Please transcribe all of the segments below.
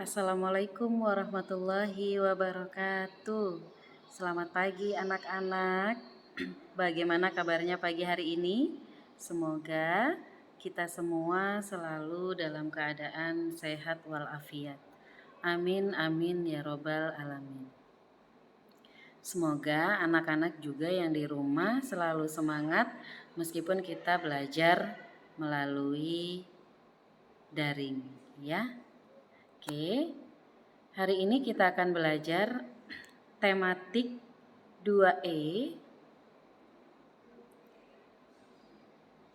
Assalamualaikum warahmatullahi wabarakatuh. Selamat pagi anak-anak. Bagaimana kabarnya pagi hari ini? Semoga kita semua selalu dalam keadaan sehat walafiat. Amin amin ya robbal alamin. Semoga anak-anak juga yang di rumah selalu semangat meskipun kita belajar melalui daring ya. Oke, hari ini kita akan belajar tematik 2E,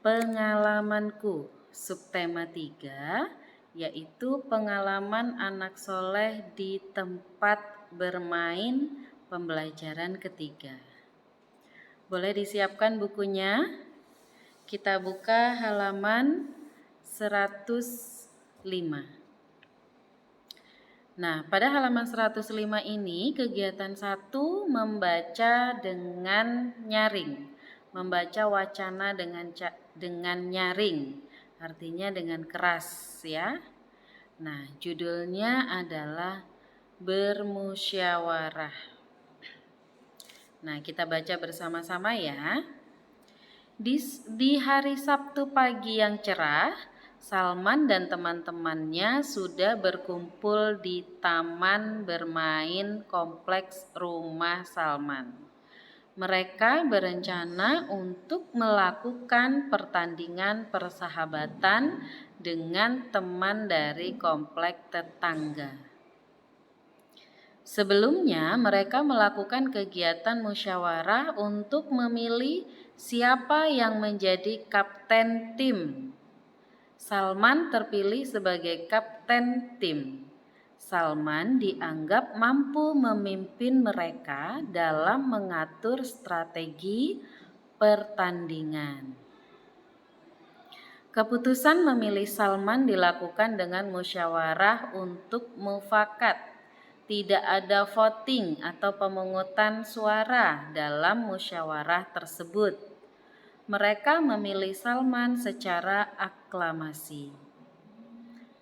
pengalamanku, subtema 3, yaitu pengalaman anak soleh di tempat bermain pembelajaran ketiga. Boleh disiapkan bukunya? Kita buka halaman 105. Nah, pada halaman 105 ini kegiatan 1 membaca dengan nyaring. Membaca wacana dengan nyaring, artinya dengan keras ya. Nah, judulnya adalah bermusyawarah. Nah, kita baca bersama-sama ya. Di hari Sabtu pagi yang cerah, Salman dan teman-temannya sudah berkumpul di taman bermain kompleks rumah Salman. Mereka berencana untuk melakukan pertandingan persahabatan dengan teman dari komplek tetangga. Sebelumnya, mereka melakukan kegiatan musyawarah untuk memilih siapa yang menjadi kapten tim. Salman terpilih sebagai kapten tim. Salman dianggap mampu memimpin mereka dalam mengatur strategi pertandingan. Keputusan memilih Salman dilakukan dengan musyawarah untuk mufakat. Tidak ada voting atau pemungutan suara dalam musyawarah tersebut. Mereka memilih Salman secara aklamasi.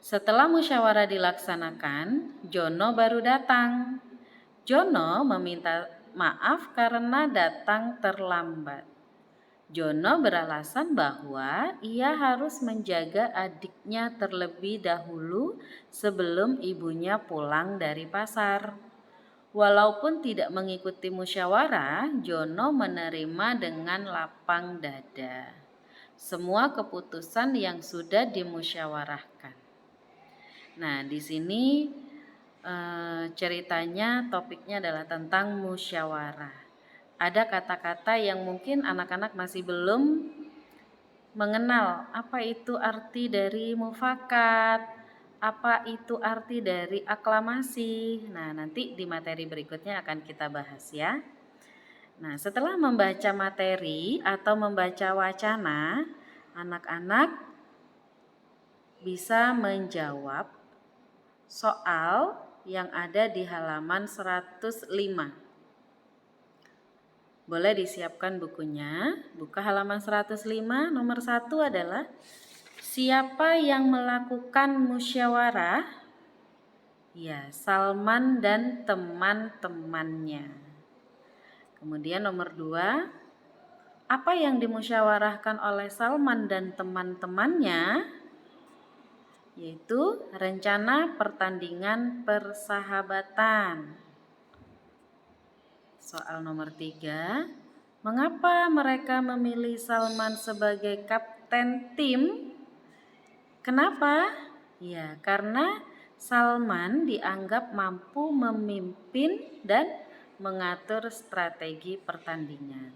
Setelah musyawarah dilaksanakan, Jono baru datang. Jono meminta maaf karena datang terlambat. Jono beralasan bahwa ia harus menjaga adiknya terlebih dahulu sebelum ibunya pulang dari pasar. Walaupun tidak mengikuti musyawarah, Jono menerima dengan lapang dada semua keputusan yang sudah dimusyawarahkan. Nah, di sini ceritanya topiknya adalah tentang musyawarah. Ada kata-kata yang mungkin anak-anak masih belum mengenal apa itu arti dari mufakat, apa itu arti dari aklamasi. Nah, nanti di materi berikutnya akan kita bahas ya. Nah, setelah membaca materi atau membaca wacana, anak-anak bisa menjawab soal yang ada di halaman 105. Boleh disiapkan bukunya. Buka halaman 105. Nomor 1 adalah siapa yang melakukan musyawarah? Ya, Salman dan teman-temannya. Kemudian nomor 2, apa yang dimusyawarahkan oleh Salman dan teman-temannya? Yaitu rencana pertandingan persahabatan. Soal nomor 3, mengapa mereka memilih Salman sebagai kapten tim? Kenapa? Ya, karena Salman dianggap mampu memimpin dan mengatur strategi pertandingan.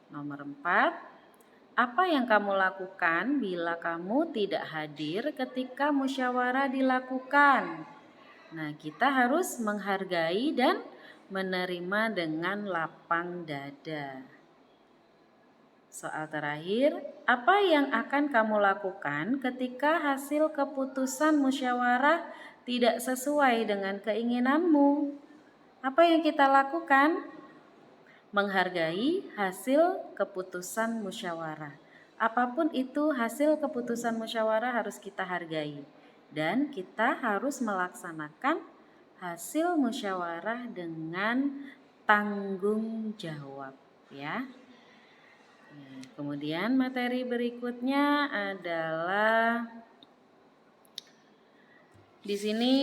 Nomor 4, apa yang kamu lakukan bila kamu tidak hadir ketika musyawarah dilakukan? Nah, kita harus menghargai dan menerima dengan lapang dada. Soal terakhir, apa yang akan kamu lakukan ketika hasil keputusan musyawarah tidak sesuai dengan keinginanmu? Apa yang kita lakukan? Menghargai hasil keputusan musyawarah. Apapun itu hasil keputusan musyawarah harus kita hargai. dan kita harus melaksanakan hasil musyawarah dengan tanggung jawab ya. Nah, kemudian materi berikutnya adalah di sini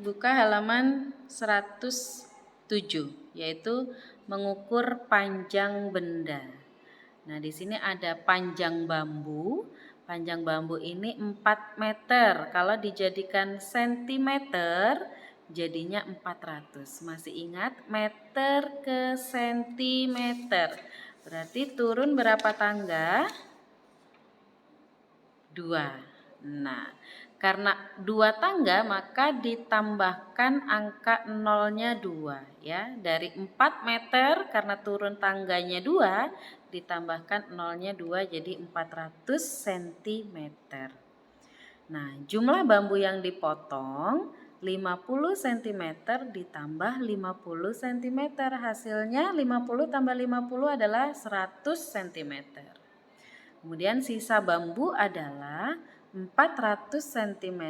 buka halaman 107 yaitu mengukur panjang benda. Nah, di sini ada panjang bambu. Panjang bambu ini 4 meter. Kalau dijadikan sentimeter jadinya 400. Masih ingat meter ke sentimeter. Berarti turun berapa tangga? 2. Nah, karena 2 tangga maka ditambahkan angka nolnya 2 ya. Dari 4 meter karena turun tangganya 2 ditambahkan nolnya 2 jadi 400 cm. Nah, jumlah bambu yang dipotong 50 cm ditambah 50 cm. Hasilnya 50 tambah 50 adalah 100 cm. Kemudian sisa bambu adalah 400 cm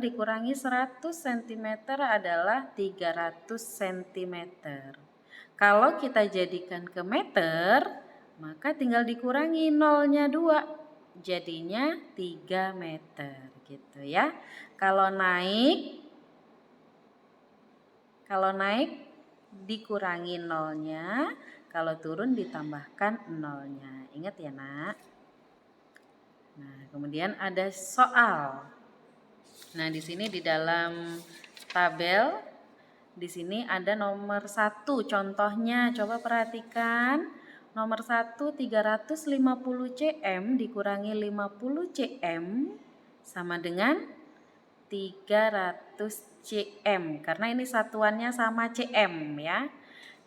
dikurangi 100 cm adalah 300 cm. Kalau kita jadikan ke meter, maka tinggal dikurangi nolnya 2, jadinya 3 meter gitu ya. Kalau naik dikurangi nolnya, kalau turun ditambahkan nolnya. Ingat ya, Nak. Nah, kemudian ada soal. Nah, di sini di dalam tabel di sini ada nomor 1 contohnya. Coba perhatikan. Nomor 1 350 cm dikurangi 50 cm sama dengan 300 cm. Karena ini satuannya sama cm ya.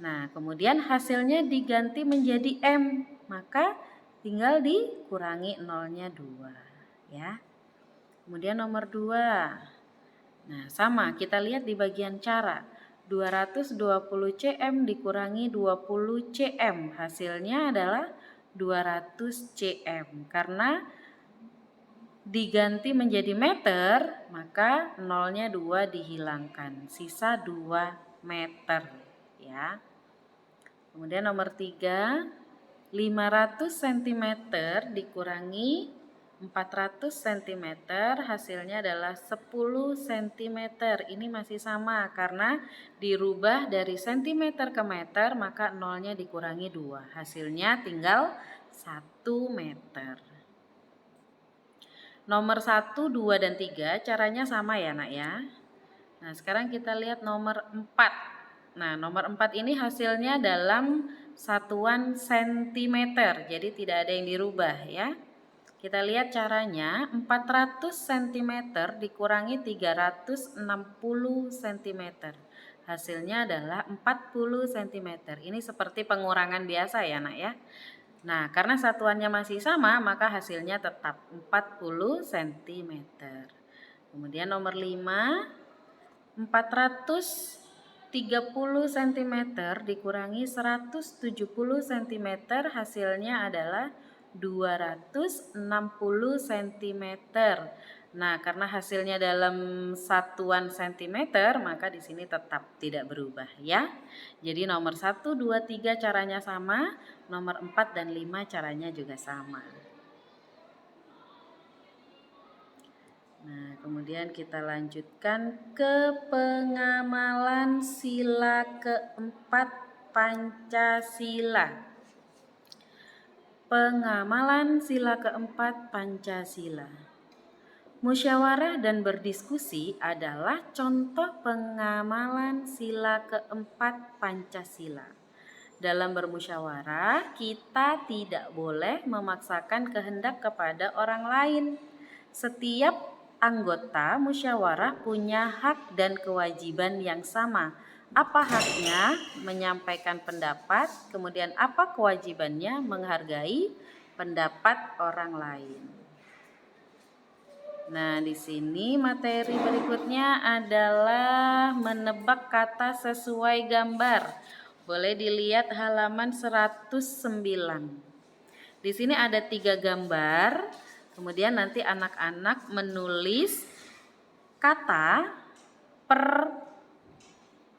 Nah, kemudian hasilnya diganti menjadi m. Maka tinggal dikurangi nolnya 2 ya. Kemudian nomor 2. Nah, sama kita lihat di bagian cara. 220 cm dikurangi 20 cm. Hasilnya adalah 200 cm. Karena diganti menjadi meter, maka nolnya 2 dihilangkan. Sisa 2 meter ya. Kemudian nomor 3, 500 cm dikurangi 400 cm hasilnya adalah 10 cm. Ini masih sama karena dirubah dari cm ke meter maka nolnya dikurangi 2. Hasilnya tinggal 1 meter. Nomor 1, 2, dan 3 caranya sama ya Nak ya. Nah, sekarang kita lihat nomor 4. Nah, nomor 4 ini hasilnya dalam satuan cm, jadi tidak ada yang dirubah ya. Kita lihat caranya, 400 cm dikurangi 360 cm. Hasilnya adalah 40 cm. Ini seperti pengurangan biasa ya Nak ya. Nah, karena satuannya masih sama, maka hasilnya tetap 40 cm. Kemudian nomor 5, 430 cm dikurangi 170 cm hasilnya adalah 260 cm. Nah, karena hasilnya dalam satuan cm, maka di sini tetap tidak berubah ya. Jadi nomor 1, 2, 3 caranya sama, nomor 4 dan 5 caranya juga sama. Nah, kemudian kita lanjutkan ke pengamalan sila keempat Pancasila. Pengamalan sila keempat Pancasila. Musyawarah dan berdiskusi adalah contoh pengamalan sila keempat Pancasila. Dalam bermusyawarah, kita tidak boleh memaksakan kehendak kepada orang lain. Setiap anggota musyawarah punya hak dan kewajiban yang sama. Apa haknya? Menyampaikan pendapat, kemudian apa kewajibannya? Menghargai pendapat orang lain. Nah, di sini materi berikutnya adalah menebak kata sesuai gambar. Boleh dilihat halaman 109. Di sini ada 3 gambar. Kemudian nanti anak-anak menulis kata per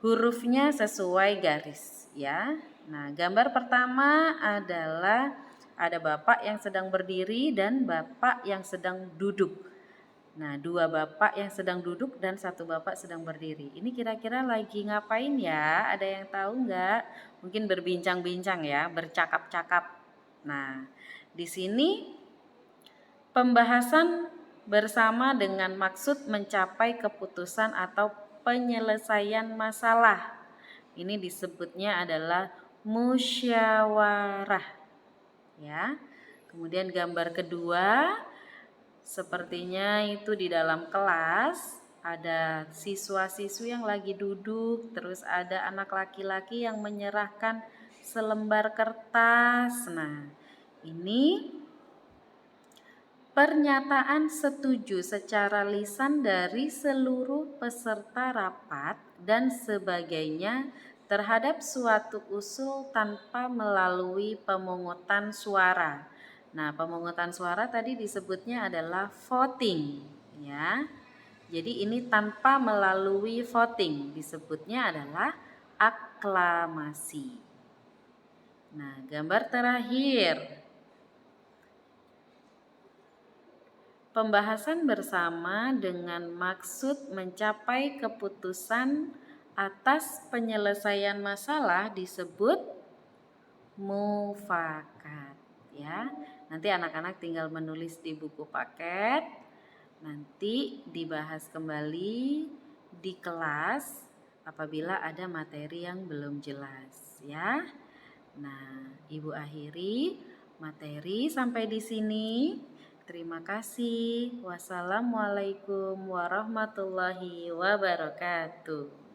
hurufnya sesuai garis ya. Nah, gambar pertama adalah ada bapak yang sedang berdiri dan bapak yang sedang duduk. Nah, dua bapak yang sedang duduk dan satu bapak sedang berdiri. Ini kira-kira lagi ngapain ya? Ada yang tahu nggak? Mungkin berbincang-bincang ya, bercakap-cakap. Nah, di sini pembahasan bersama dengan maksud mencapai keputusan atau penyelesaian masalah. Ini disebutnya adalah musyawarah. Ya. Kemudian gambar kedua, sepertinya itu di dalam kelas ada siswa-siswi yang lagi duduk, terus ada anak laki-laki yang menyerahkan selembar kertas. Nah, ini pernyataan setuju secara lisan dari seluruh peserta rapat dan sebagainya terhadap suatu usul tanpa melalui pemungutan suara. Nah, pemungutan suara tadi disebutnya adalah voting, ya. Jadi ini tanpa melalui voting, disebutnya adalah aklamasi. Nah, gambar terakhir. Pembahasan bersama dengan maksud mencapai keputusan atas penyelesaian masalah disebut mufakat ya. Nanti anak-anak tinggal menulis di buku paket. Nanti dibahas kembali di kelas apabila ada materi yang belum jelas ya. Nah, Ibu akhiri materi sampai di sini. Terima kasih. Wassalamualaikum warahmatullahi wabarakatuh.